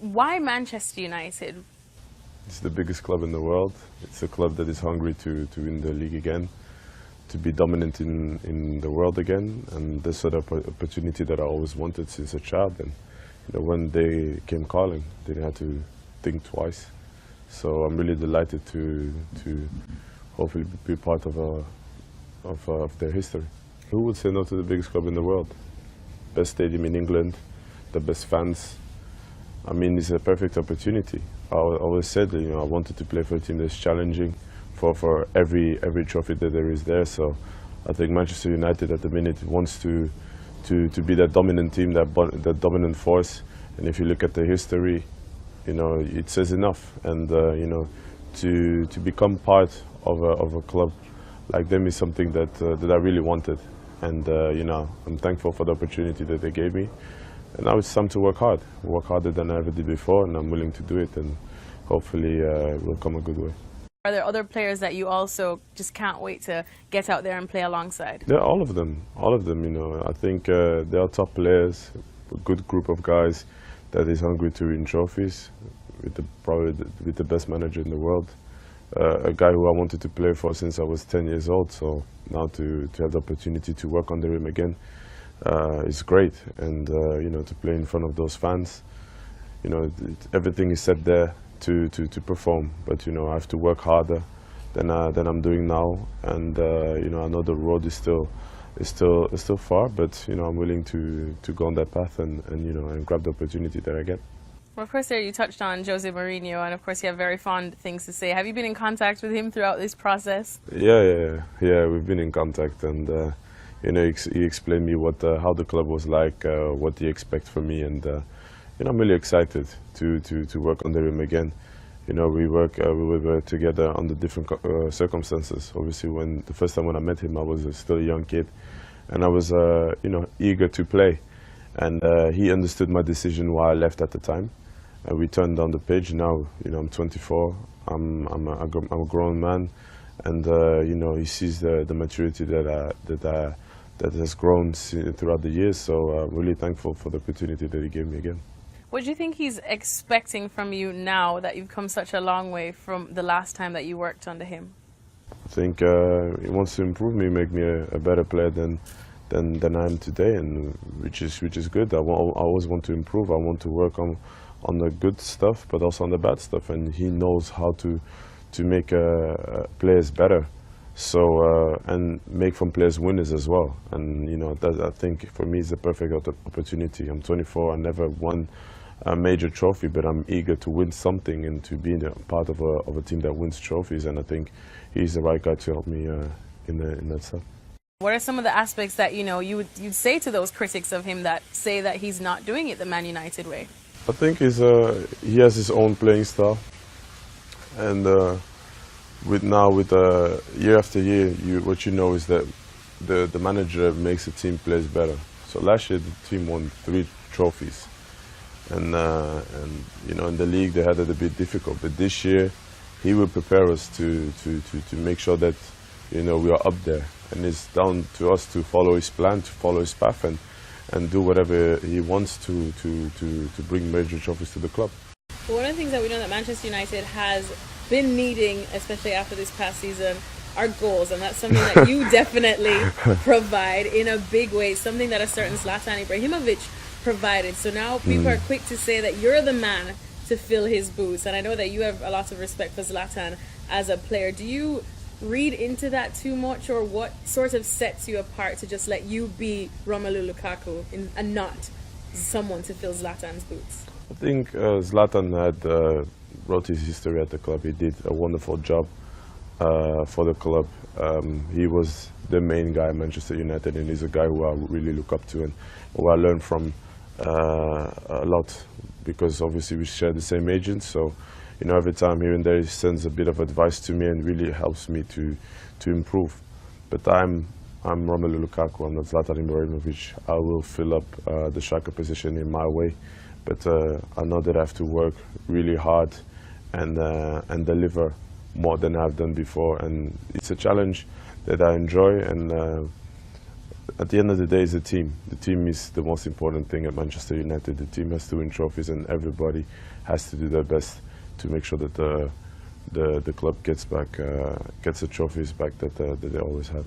Why Manchester United? It's the biggest club in the world. It's a club that is hungry to win the league again, to be dominant in the world again, and this sort of opportunity that I always wanted since a child. And when they came calling, didn't have to think twice. So I'm really delighted to hopefully be part of their history. Who would say no to the biggest club in the world? Best stadium in England, the best fans. I mean, it's a perfect opportunity. I always said that, I wanted to play for a team that's challenging for every trophy that there is there. So I think Manchester United at the minute wants to be that dominant team, that dominant force. And if you look at the history, it says enough. And to become part of a club like them is something that I really wanted. And I'm thankful for the opportunity that they gave me. And now it's time to work hard, work harder than I ever did before, and I'm willing to do it, and hopefully it will come a good way. Are there other players that you also just can't wait to get out there and play alongside? Yeah, all of them. I think they are top players, a good group of guys that is hungry to win trophies, probably with the best manager in the world. A guy who I wanted to play for since I was 10 years old, so now to have the opportunity to work under him again is great. And to play in front of those fans, everything is set there to perform, but I have to work harder than I'm doing now, and I know the road is still far, but I'm willing to go on that path and grab the opportunity that I get. Well, of course, there you touched on Jose Mourinho, and of course you have very fond things to say. Have you been in contact with him throughout this process? Yeah, we've been in contact, and he explained me how the club was like, what he expects from me, and I'm really excited to work under him again. We were together under different circumstances. Obviously, the first time when I met him, I was still a young kid, and I was eager to play, and he understood my decision why I left at the time. We turned down the page. Now, I'm 24. I'm a grown man, and he sees the maturity that has grown throughout the years. So I'm really thankful for the opportunity that he gave me again. What do you think he's expecting from you now that you've come such a long way from the last time that you worked under him? I think he wants to improve me, make me a better player than I am today, and which is good. I always want to improve. I want to work on the good stuff, but also on the bad stuff. And he knows how to make players better, so and make from players winners as well. And that, I think for me is the perfect opportunity. I'm 24. I never won a major trophy, but I'm eager to win something and to be part of a team that wins trophies. And I think he's the right guy to help me in that stuff. What are some of the aspects that you'd say to those critics of him that say that he's not doing it the Man United way? I think he has his own playing style, and with year after year, what you know is that the manager makes the team plays better. So last year the team won 3 trophies, and in the league they had it a bit difficult. But this year he will prepare us to make sure that we are up there, and it's down to us to follow his plan, to follow his path, and do whatever he wants to bring major trophies to the club. Well, one of the things that we know that Manchester United has been needing, especially after this past season, are goals, and that's something that you definitely provide in a big way, something that a certain Zlatan Ibrahimovic provided. So now people are quick to say that you're the man to fill his boots, and I know that you have a lot of respect for Zlatan as a player. Do you read into that too much, or what sort of sets you apart to just let you be Romelu Lukaku and not someone to fill Zlatan's boots? I think Zlatan wrote his history at the club. He did a wonderful job for the club. He was the main guy at Manchester United, and he's a guy who I really look up to and who I learn from a lot, because obviously we share the same agents. So every time here and there he sends a bit of advice to me and really helps me to improve. But I'm Romelu Lukaku. I'm not Zlatan Ibrahimovic. I will fill up the striker position in my way, but I know that I have to work really hard and deliver more than I've done before. And it's a challenge that I enjoy, and At the end of the day, it's a team. The team is the most important thing at Manchester United. The team has to win trophies, and everybody has to do their best to make sure that the club gets the trophies back that they always had.